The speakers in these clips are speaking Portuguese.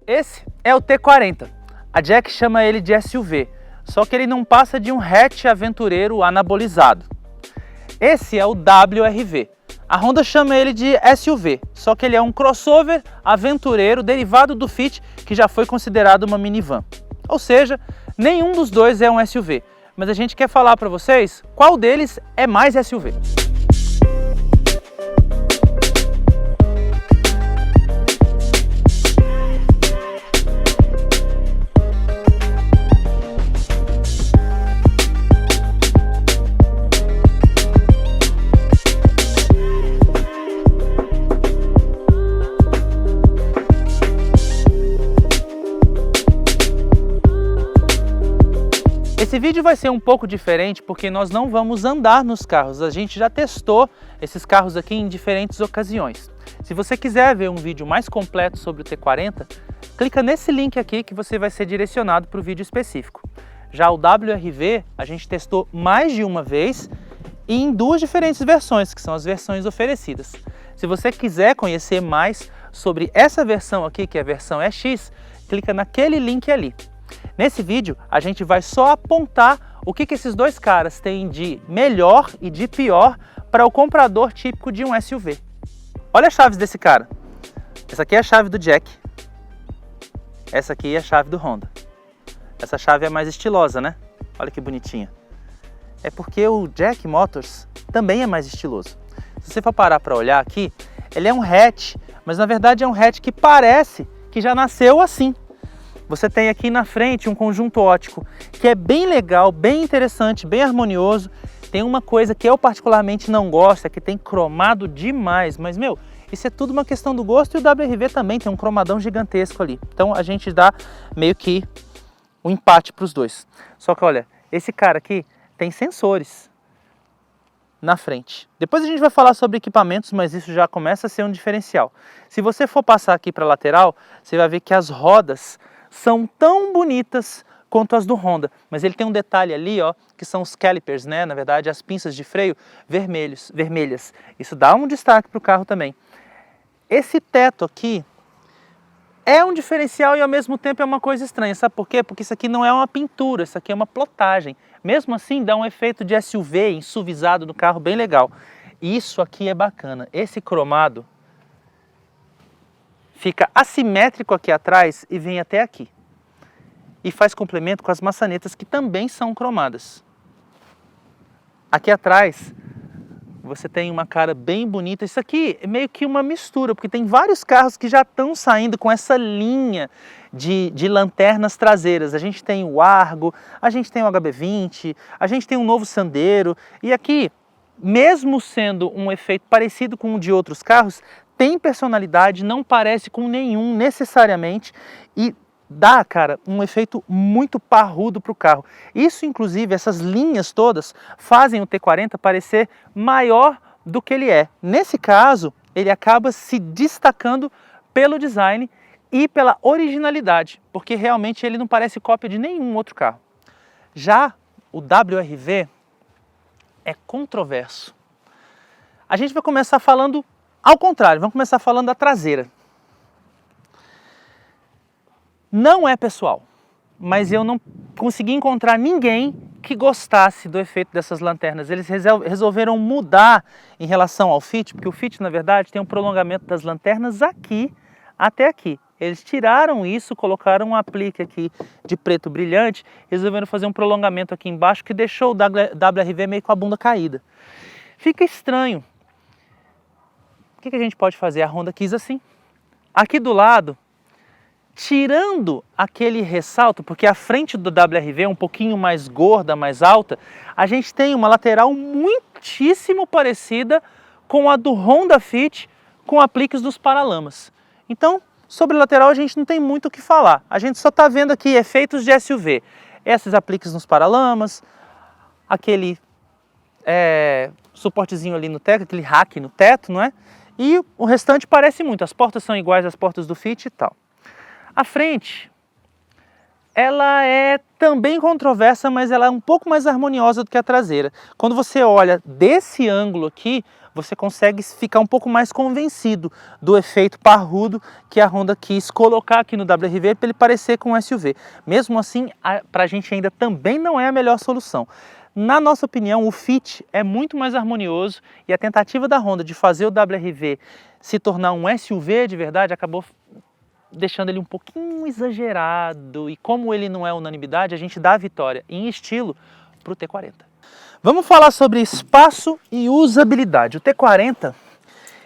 Esse é o T40. A Jack chama ele de SUV, só que ele não passa de um hatch aventureiro anabolizado. Esse é o WRV. A Honda chama ele de SUV, só que ele é um crossover aventureiro derivado do Fit, que já foi considerado uma minivan. Ou seja, nenhum dos dois é um SUV, mas a gente quer falar para vocês qual deles é mais SUV. Esse vídeo vai ser um pouco diferente porque nós não vamos andar nos carros, a gente já testou esses carros aqui em diferentes ocasiões. Se você quiser ver um vídeo mais completo sobre o T40, clica nesse link aqui que você vai ser direcionado para o vídeo específico. Já o WRV a gente testou mais de uma vez e em duas diferentes versões, que são as versões oferecidas. Se você quiser conhecer mais sobre essa versão aqui, que é a versão EX, clica naquele link ali. Nesse vídeo, a gente vai só apontar o que esses dois caras têm de melhor e de pior para o comprador típico de um SUV. Olha as chaves desse cara. Essa aqui é a chave do Jack. Essa aqui é a chave do Honda. Essa chave é mais estilosa, né? Olha que bonitinha. É porque o Jack Motors também é mais estiloso. Se você for parar para olhar aqui, ele é um hatch, mas na verdade é um hatch que parece que já nasceu assim. Você tem aqui na frente um conjunto óptico que é bem legal, bem interessante, bem harmonioso. Tem uma coisa que eu particularmente não gosto, é que tem cromado demais, mas meu, isso é tudo uma questão do gosto e o WRV também tem um cromadão gigantesco ali. Então a gente dá meio que um empate para os dois. Só que olha, esse cara aqui tem sensores na frente. Depois a gente vai falar sobre equipamentos, mas isso já começa a ser um diferencial. Se você for passar aqui para a lateral, você vai ver que as rodas são tão bonitas quanto as do Honda, mas ele tem um detalhe ali, ó, que são os calipers, né? Na verdade, as pinças de freio vermelhas. Isso dá um destaque para o carro também. Esse teto aqui é um diferencial e ao mesmo tempo é uma coisa estranha. Sabe por quê? Porque isso aqui não é uma pintura, isso aqui é uma plotagem. Mesmo assim, dá um efeito de SUV insuvizado no carro bem legal. Isso aqui é bacana. Esse cromado fica assimétrico aqui atrás e vem até aqui. E faz complemento com as maçanetas que também são cromadas. Aqui atrás você tem uma cara bem bonita. Isso aqui é meio que uma mistura, porque tem vários carros que já estão saindo com essa linha de lanternas traseiras. A gente tem o Argo, a gente tem o HB20, a gente tem um novo Sandero. E aqui, mesmo sendo um efeito parecido com o de outros carros, tem personalidade, não parece com nenhum necessariamente e dá, cara, um efeito muito parrudo para o carro. Isso, inclusive, essas linhas todas fazem o T40 parecer maior do que ele é. Nesse caso, ele acaba se destacando pelo design e pela originalidade, porque realmente ele não parece cópia de nenhum outro carro. Já o WRV é controverso. A gente vai começar falando ao contrário, vamos começar falando da traseira. Não é pessoal, mas eu não consegui encontrar ninguém que gostasse do efeito dessas lanternas. Eles resolveram mudar em relação ao Fit, porque o Fit, na verdade, tem um prolongamento das lanternas aqui até aqui. Eles tiraram isso, colocaram um aplique aqui de preto brilhante, resolveram fazer um prolongamento aqui embaixo que deixou o WRV meio com a bunda caída. Fica estranho. O que a gente pode fazer? A Honda quis assim. Aqui do lado, tirando aquele ressalto, porque a frente do WRV é um pouquinho mais gorda, mais alta, a gente tem uma lateral muitíssimo parecida com a do Honda Fit, com apliques dos paralamas. Então, sobre a lateral a gente não tem muito o que falar. A gente só está vendo aqui efeitos de SUV. Esses apliques nos paralamas, aquele suportezinho ali no teto, aquele rack no teto, não é? E o restante parece muito, as portas são iguais às portas do Fit e tal. A frente ela é também controversa, mas ela é um pouco mais harmoniosa do que a traseira. Quando você olha desse ângulo aqui, você consegue ficar um pouco mais convencido do efeito parrudo que a Honda quis colocar aqui no WRV para ele parecer com um SUV. Mesmo assim, para a gente ainda também não é a melhor solução. Na nossa opinião, o Fit é muito mais harmonioso e a tentativa da Honda de fazer o WRV se tornar um SUV de verdade acabou deixando ele um pouquinho exagerado, e como ele não é unanimidade, a gente dá a vitória em estilo para o T40. Vamos falar sobre espaço e usabilidade. O T40,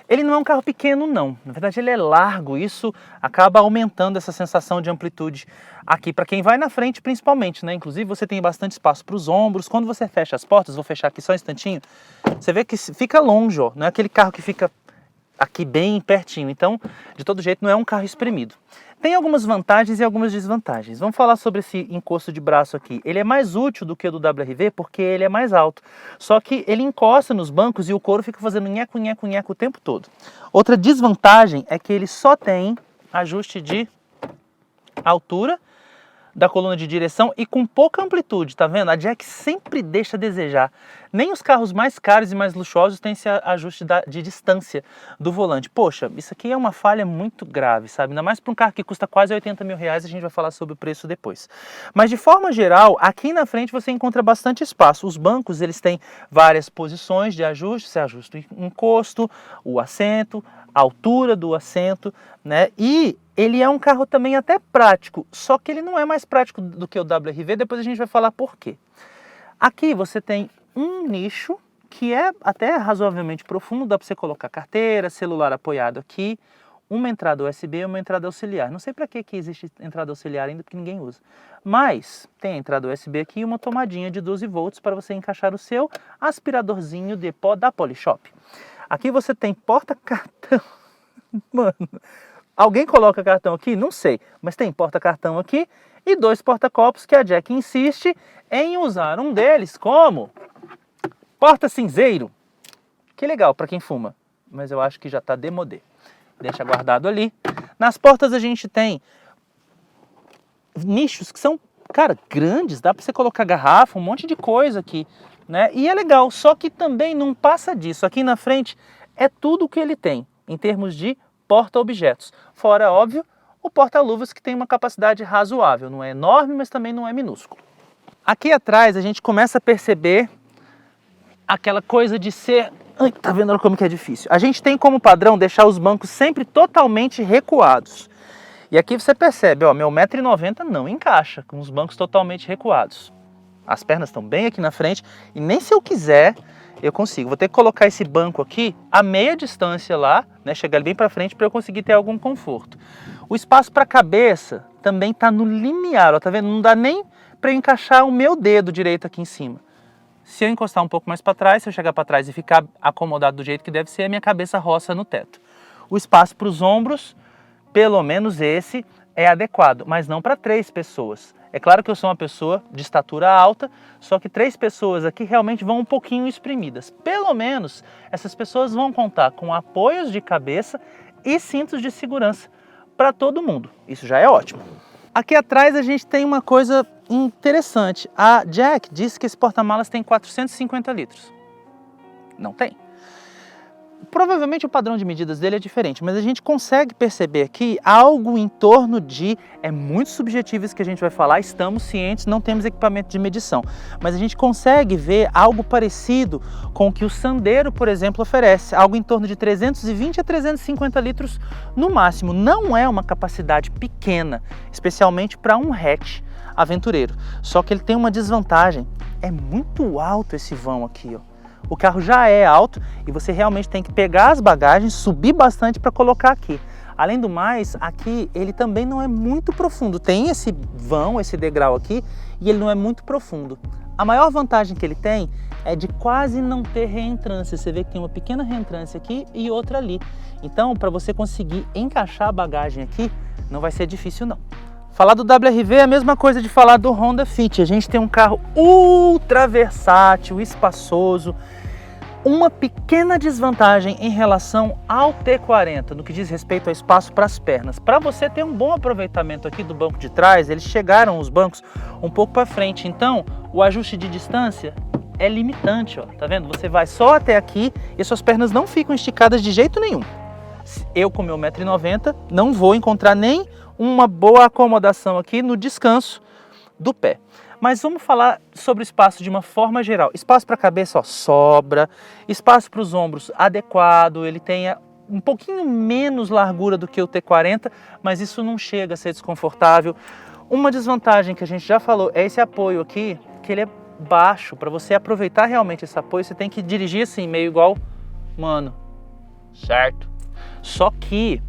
ele não é um carro pequeno não, na verdade ele é largo, isso acaba aumentando essa sensação de amplitude aqui para quem vai na frente principalmente, né? Inclusive você tem bastante espaço para os ombros, quando você fecha as portas, vou fechar aqui só um instantinho, você vê que fica longe, ó, não é aquele carro que fica aqui bem pertinho, então de todo jeito não é um carro espremido. Tem algumas vantagens e algumas desvantagens. Vamos falar sobre esse encosto de braço aqui. Ele é mais útil do que o do WRV porque ele é mais alto, só que ele encosta nos bancos e o couro fica fazendo nheco, nheco, nheco o tempo todo. Outra desvantagem é que ele só tem ajuste de altura da coluna de direção e com pouca amplitude, tá vendo? A Jack sempre deixa a desejar. Nem os carros mais caros e mais luxuosos têm esse ajuste de distância do volante. Poxa, isso aqui é uma falha muito grave, sabe? Ainda mais para um carro que custa quase 80 mil reais, a gente vai falar sobre o preço depois. Mas de forma geral, aqui na frente você encontra bastante espaço. Os bancos, eles têm várias posições de ajuste, você ajusta o encosto, o assento, a altura do assento, né? E ele é um carro também até prático, só que ele não é mais prático do que o WRV, depois a gente vai falar por quê. Aqui você tem um nicho que é até razoavelmente profundo, dá para você colocar carteira, celular apoiado aqui, uma entrada USB e uma entrada auxiliar. Não sei para que existe entrada auxiliar ainda, porque ninguém usa. Mas tem a entrada USB aqui e uma tomadinha de 12 volts para você encaixar o seu aspiradorzinho de pó da Polishop. Aqui você tem porta-cartão. Mano, alguém coloca cartão aqui? Não sei, mas tem porta-cartão aqui e dois porta-copos que a Jack insiste em usar um deles como porta-cinzeiro. Que legal para quem fuma, mas eu acho que já está demodé. Deixa guardado ali. Nas portas a gente tem nichos que são, cara, grandes, dá para você colocar garrafa, um monte de coisa aqui, né? E é legal, só que também não passa disso. Aqui na frente é tudo o que ele tem em termos de porta-objetos. Fora, óbvio, o porta-luvas que tem uma capacidade razoável. Não é enorme, mas também não é minúsculo. Aqui atrás a gente começa a perceber aquela coisa de ser... Ai, tá vendo como que é difícil? A gente tem como padrão deixar os bancos sempre totalmente recuados. E aqui você percebe, ó, meu 1,90 m não encaixa com os bancos totalmente recuados. As pernas estão bem aqui na frente e nem se eu quiser eu consigo. Vou ter que colocar esse banco aqui a meia distância lá, né, chegar bem para frente para eu conseguir ter algum conforto. O espaço para a cabeça também está no limiar, ó, tá vendo? Não dá nem para eu encaixar o meu dedo direito aqui em cima. Se eu encostar um pouco mais para trás, se eu chegar para trás e ficar acomodado do jeito que deve ser, a minha cabeça roça no teto. O espaço para os ombros, pelo menos esse, é adequado, mas não para 3 pessoas. É claro que eu sou uma pessoa de estatura alta, só que 3 pessoas aqui realmente vão um pouquinho espremidas. Pelo menos essas pessoas vão contar com apoios de cabeça e cintos de segurança para todo mundo. Isso já é ótimo. Aqui atrás a gente tem uma coisa interessante. A Jack disse que esse porta-malas tem 450 litros. Não tem. Provavelmente o padrão de medidas dele é diferente, mas a gente consegue perceber aqui algo em torno de... É muito subjetivo isso que a gente vai falar, estamos cientes, não temos equipamento de medição, mas a gente consegue ver algo parecido com o que o Sandero, por exemplo, oferece, algo em torno de 320 a 350 litros no máximo. Não é uma capacidade pequena, especialmente para um hatch aventureiro, só que ele tem uma desvantagem, é muito alto esse vão aqui, ó. O carro já é alto e você realmente tem que pegar as bagagens, subir bastante para colocar aqui. Além do mais, aqui ele também não é muito profundo. Tem esse vão, esse degrau aqui, e ele não é muito profundo. A maior vantagem que ele tem é de quase não ter reentrância. Você vê que tem uma pequena reentrância aqui e outra ali. Então, para você conseguir encaixar a bagagem aqui, não vai ser difícil não. Falar do WRV é a mesma coisa de falar do Honda Fit. A gente tem um carro ultra versátil, espaçoso, Uma pequena desvantagem em relação ao T40, no que diz respeito ao espaço para as pernas. Para você ter um bom aproveitamento aqui do banco de trás, eles chegaram os bancos um pouco para frente, então o ajuste de distância é limitante, ó, tá vendo? Você vai só até aqui e suas pernas não ficam esticadas de jeito nenhum. Eu com meu 1,90 m não vou encontrar nem uma boa acomodação aqui no descanso do pé. Mas vamos falar sobre o espaço de uma forma geral. Espaço para a cabeça, ó, sobra. Espaço para os ombros, adequado. Ele tem um pouquinho menos largura do que o T40, mas isso não chega a ser desconfortável. Uma desvantagem que a gente já falou é esse apoio aqui, que ele é baixo. Para você aproveitar realmente esse apoio, você tem que dirigir assim, meio igual, mano, certo? Só que,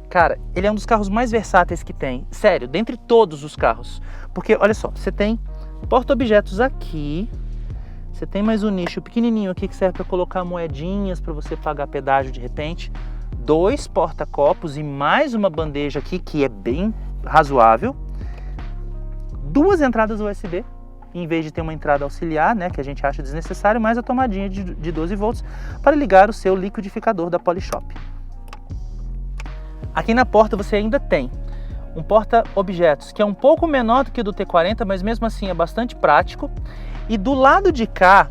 cara, ele é um dos carros mais versáteis que tem. Sério, dentre todos os carros. Porque, olha só, você tem porta-objetos aqui, você tem mais um nicho pequenininho aqui que serve para colocar moedinhas para você pagar pedágio de repente, 2 porta-copos e mais uma bandeja aqui que é bem razoável, 2 entradas USB, em vez de ter uma entrada auxiliar, né, que a gente acha desnecessário, mais a tomadinha de 12 volts para ligar o seu liquidificador da Polishop. Aqui na porta você ainda tem um porta-objetos, que é um pouco menor do que o do T40, mas mesmo assim é bastante prático. E do lado de cá,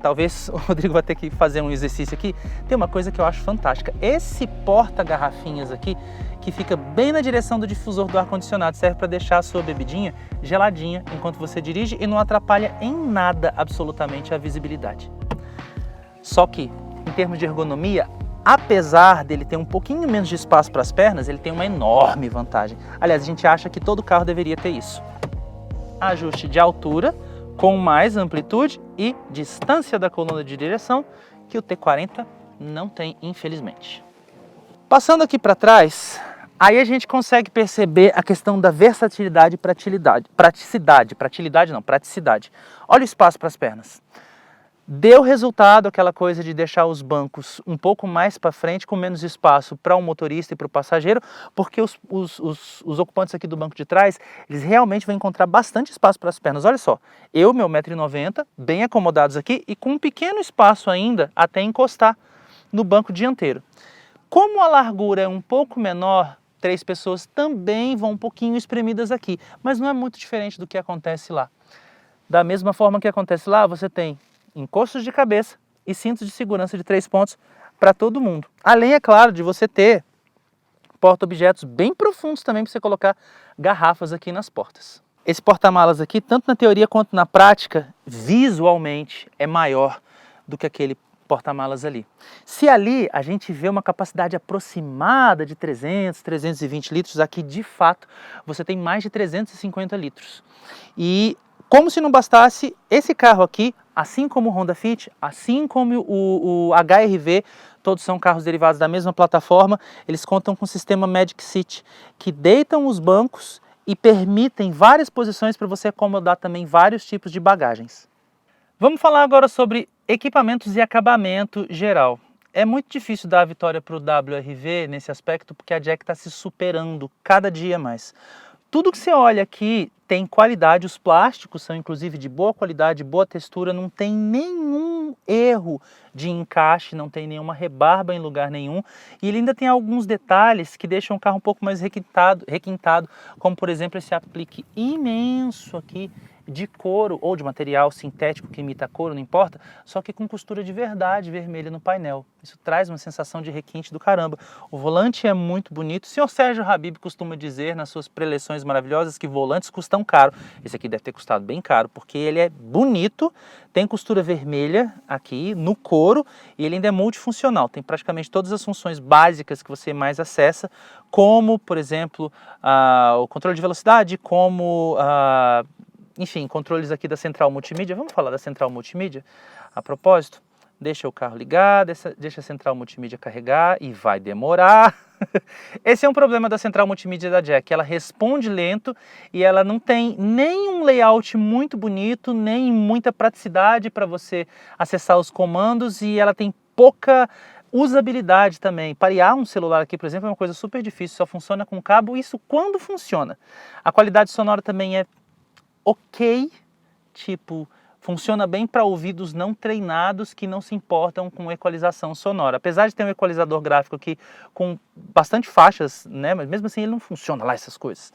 talvez o Rodrigo vai ter que fazer um exercício aqui, tem uma coisa que eu acho fantástica. Esse porta-garrafinhas aqui, que fica bem na direção do difusor do ar-condicionado, serve para deixar a sua bebidinha geladinha enquanto você dirige e não atrapalha em nada absolutamente a visibilidade. Só que, em termos de ergonomia, apesar dele ter um pouquinho menos de espaço para as pernas, ele tem uma enorme vantagem. Aliás, a gente acha que todo carro deveria ter isso. Ajuste de altura com mais amplitude e distância da coluna de direção, que o T40 não tem, infelizmente. Passando aqui para trás, aí a gente consegue perceber a questão da versatilidade e praticidade. Olha o espaço para as pernas. Deu resultado aquela coisa de deixar os bancos um pouco mais para frente, com menos espaço para o motorista e para o passageiro, porque os ocupantes aqui do banco de trás, eles realmente vão encontrar bastante espaço para as pernas. Olha só, eu, meu 1,90 m, bem acomodados aqui e com um pequeno espaço ainda até encostar no banco dianteiro. Como a largura é um pouco menor, 3 pessoas também vão um pouquinho espremidas aqui, mas não é muito diferente do que acontece lá. Da mesma forma que acontece lá, você tem encostos de cabeça e cintos de segurança de 3 pontos para todo mundo. Além, é claro, de você ter porta-objetos bem profundos também para você colocar garrafas aqui nas portas. Esse porta-malas aqui, tanto na teoria quanto na prática, visualmente é maior do que aquele porta-malas ali. Se ali a gente vê uma capacidade aproximada de 300, 320 litros, aqui de fato você tem mais de 350 litros. E como se não bastasse, esse carro aqui, assim como o Honda Fit, assim como o HR-V, todos são carros derivados da mesma plataforma, eles contam com o sistema Magic Seat, que deitam os bancos e permitem várias posições para você acomodar também vários tipos de bagagens. Vamos falar agora sobre equipamentos e acabamento geral. É muito difícil dar a vitória para o WR-V nesse aspecto, porque a Jack está se superando cada dia mais. Tudo que você olha aqui tem qualidade, os plásticos são inclusive de boa qualidade, boa textura, não tem nenhum erro de encaixe, não tem nenhuma rebarba em lugar nenhum, e ele ainda tem alguns detalhes que deixam o carro um pouco mais requintado, como por exemplo esse aplique imenso aqui de couro ou de material sintético que imita couro, não importa, só que com costura de verdade vermelha no painel. Isso traz uma sensação de requinte do caramba. O volante é muito bonito. O senhor Sérgio Habib costuma dizer nas suas preleções maravilhosas que volantes custam caro. Esse aqui deve ter custado bem caro, porque ele é bonito, tem costura vermelha aqui no couro e ele ainda é multifuncional. Tem praticamente todas as funções básicas que você mais acessa, como, por exemplo, o controle de velocidade, como enfim, controles aqui da central multimídia. Vamos falar da central multimídia? A propósito, deixa o carro ligar, deixa a central multimídia carregar e vai demorar. Esse é um problema da central multimídia da Jack. Ela responde lento e ela não tem nem um layout muito bonito, nem muita praticidade para você acessar os comandos, e ela tem pouca usabilidade também. Parear um celular aqui, por exemplo, é uma coisa super difícil, só funciona com cabo, isso quando funciona. A qualidade sonora também é ok, tipo, funciona bem para ouvidos não treinados que não se importam com equalização sonora. Apesar de ter um equalizador gráfico aqui com bastante faixas, né, mas mesmo assim ele não funciona lá essas coisas,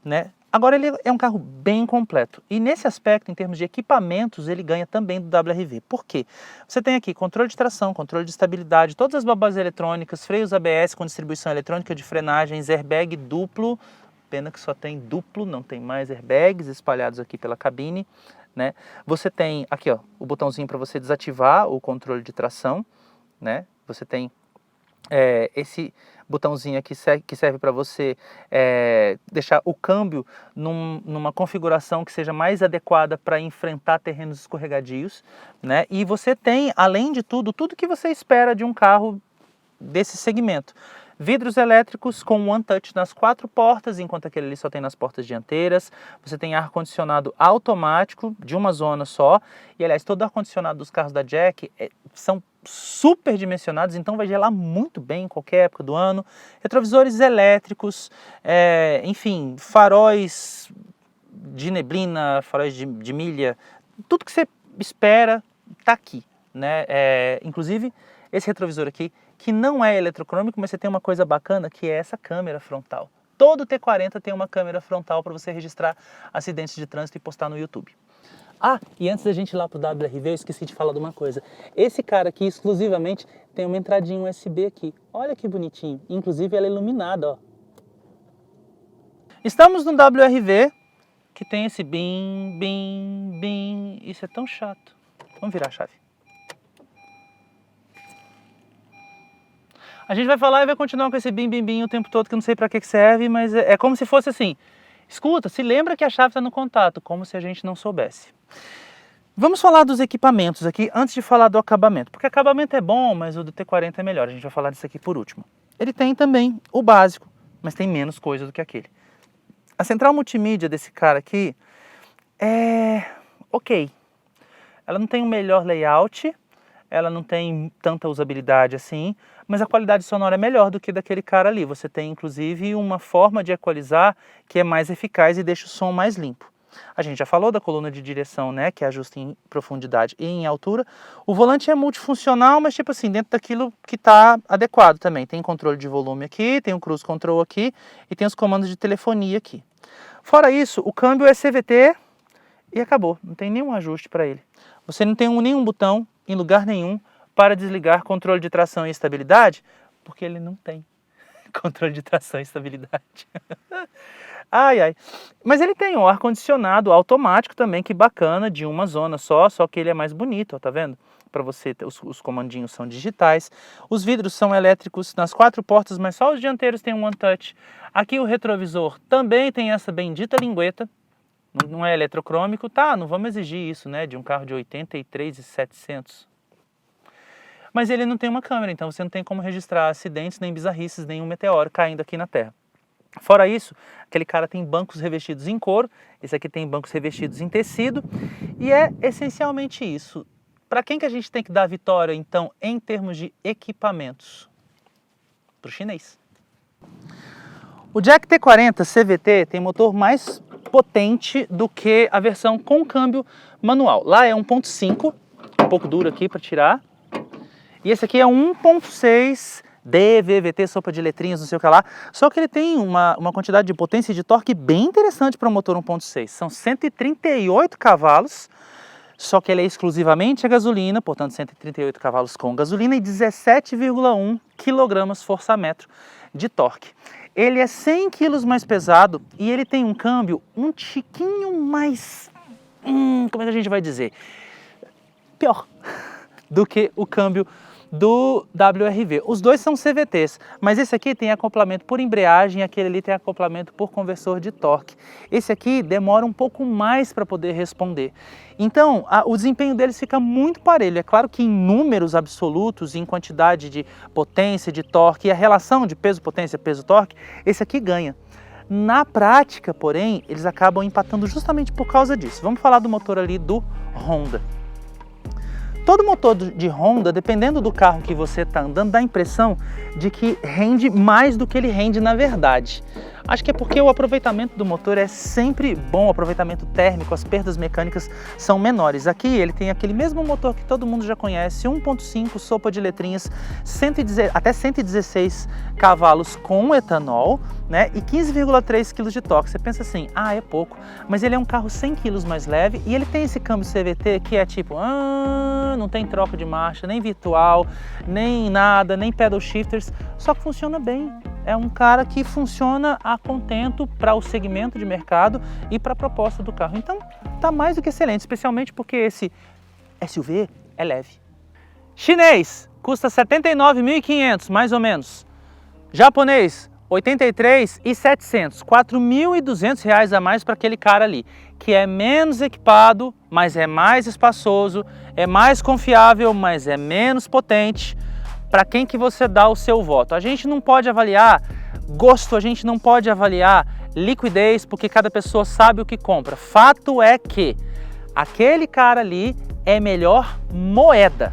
né? Agora ele é um carro bem completo e nesse aspecto, em termos de equipamentos, ele ganha também do WRV. Por quê? Você tem aqui controle de tração, controle de estabilidade, todas as babás eletrônicas, freios ABS com distribuição eletrônica de frenagens, airbag duplo, pena que só tem duplo, não tem mais airbags espalhados aqui pela cabine, né? Você tem aqui, ó, o botãozinho para você desativar o controle de tração, né? Você tem esse botãozinho aqui que serve para você deixar o câmbio numa configuração que seja mais adequada para enfrentar terrenos escorregadios, né? E você tem, além de tudo que você espera de um carro desse segmento. Vidros elétricos com One Touch nas 4 portas, enquanto aquele ali só tem nas portas dianteiras. Você tem ar-condicionado automático de uma zona só. E, aliás, todo o ar-condicionado dos carros da Jack são super dimensionados, então vai gelar muito bem em qualquer época do ano. Retrovisores elétricos, enfim, faróis de neblina, faróis de milha, tudo que você espera está aqui, né? Inclusive, esse retrovisor aqui, que não é eletrocrômico, mas você tem uma coisa bacana, que é essa câmera frontal. Todo T40 tem uma câmera frontal para você registrar acidentes de trânsito e postar no YouTube. Ah, e antes da gente ir lá pro WRV, eu esqueci de falar de uma coisa. Esse cara aqui, exclusivamente, tem uma entradinha USB aqui. Olha que bonitinho. Inclusive, ela é iluminada, ó. Estamos no WRV, que tem esse bim, bim, bim. Isso é tão chato. Vamos virar a chave. A gente vai falar e vai continuar com esse bim, bim, bim o tempo todo, que eu não sei para que serve, mas é como se fosse assim. Escuta, se lembra que a chave está no contato, como se a gente não soubesse. Vamos falar dos equipamentos aqui, antes de falar do acabamento. Porque acabamento é bom, mas o do T40 é melhor. A gente vai falar disso aqui por último. Ele tem também o básico, mas tem menos coisa do que aquele. A central multimídia desse cara aqui é ok. Ela não tem o melhor layout, ela não tem tanta usabilidade assim, mas a qualidade sonora é melhor do que daquele cara ali. Você tem, inclusive, uma forma de equalizar que é mais eficaz e deixa o som mais limpo. A gente já falou da coluna de direção, né, que ajusta em profundidade e em altura. O volante é multifuncional, mas tipo assim, dentro daquilo que está adequado também. Tem controle de volume aqui, tem o cruise control aqui e tem os comandos de telefonia aqui. Fora isso, o câmbio é CVT e acabou. Não tem nenhum ajuste para ele. Você não tem nenhum botão em lugar nenhum para desligar controle de tração e estabilidade, porque ele não tem controle de tração e estabilidade. Ai, ai. Mas ele tem um ar-condicionado automático também, que bacana, de uma zona só que ele é mais bonito, ó, tá vendo? Para você, os comandinhos são digitais. Os vidros são elétricos nas 4 portas, mas só os dianteiros têm um One Touch. Aqui o retrovisor também tem essa bendita lingueta. Não é eletrocrômico, tá? Não vamos exigir isso, né? De um carro de 83.700. Mas ele não tem uma câmera, então você não tem como registrar acidentes, nem bizarrices, nem um meteoro caindo aqui na Terra. Fora isso, aquele cara tem bancos revestidos em couro, esse aqui tem bancos revestidos em tecido, e é essencialmente isso. Para quem que a gente tem que dar a vitória, então, em termos de equipamentos? Para o chinês. O Jack T40 CVT tem motor mais potente do que a versão com câmbio manual. Lá é 1.5, um pouco duro aqui para tirar. E esse aqui é 1.6 DVVT, sopa de letrinhas, não sei o que lá. Só que ele tem uma quantidade de potência e de torque bem interessante para um motor 1.6. São 138 cavalos, só que ele é exclusivamente a gasolina, portanto 138 cavalos com gasolina e 17,1 kgfm de torque. Ele é 100 kg mais pesado e ele tem um câmbio um tiquinho mais, como é que a gente vai dizer? Pior do que o câmbio do WRV. Os dois são CVTs, mas esse aqui tem acoplamento por embreagem e aquele ali tem acoplamento por conversor de torque. Esse aqui demora um pouco mais para poder responder. Então, o desempenho deles fica muito parelho. É claro que em números absolutos, em quantidade de potência, de torque e a relação de peso-potência, peso-torque, esse aqui ganha. Na prática, porém, eles acabam empatando justamente por causa disso. Vamos falar do motor ali do Honda. Todo motor de Honda, dependendo do carro que você está andando, dá a impressão de que rende mais do que ele rende na verdade. Acho que é porque o aproveitamento do motor é sempre bom, o aproveitamento térmico, as perdas mecânicas são menores. Aqui ele tem aquele mesmo motor que todo mundo já conhece, 1.5, sopa de letrinhas, até 116 cavalos com etanol, né? E 15,3 kg de torque. Você pensa assim, é pouco, mas ele é um carro 100 kg mais leve e ele tem esse câmbio CVT que é tipo, não tem troca de marcha, nem virtual, nem nada, nem pedal shifters, só que funciona bem. É um cara que funciona a contento para o segmento de mercado e para a proposta do carro. Então, tá mais do que excelente, especialmente porque esse SUV é leve. Chinês, custa 79.500, mais ou menos. Japonês, 83.700, R$4.200 a mais para aquele cara ali, que é menos equipado, mas é mais espaçoso, é mais confiável, mas é menos potente. Para quem que você dá o seu voto? A gente não pode avaliar gosto, a gente não pode avaliar liquidez, porque cada pessoa sabe o que compra. Fato é que aquele cara ali é melhor moeda.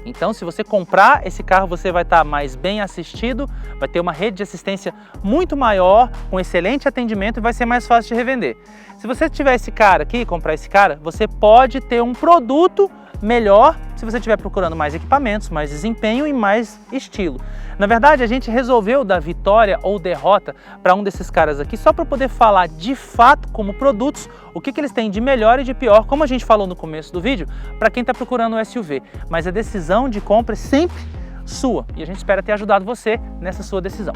Então, se você comprar esse carro, você vai estar mais bem assistido, vai ter uma rede de assistência muito maior, com excelente atendimento e vai ser mais fácil de revender. Se você tiver esse cara aqui, comprar esse cara, você pode ter um produto melhor se você estiver procurando mais equipamentos, mais desempenho e mais estilo. Na verdade, a gente resolveu dar vitória ou derrota para um desses caras aqui só para poder falar de fato como produtos, o que eles têm de melhor e de pior, como a gente falou no começo do vídeo, para quem está procurando um SUV. Mas a decisão de compra é sempre sua e a gente espera ter ajudado você nessa sua decisão.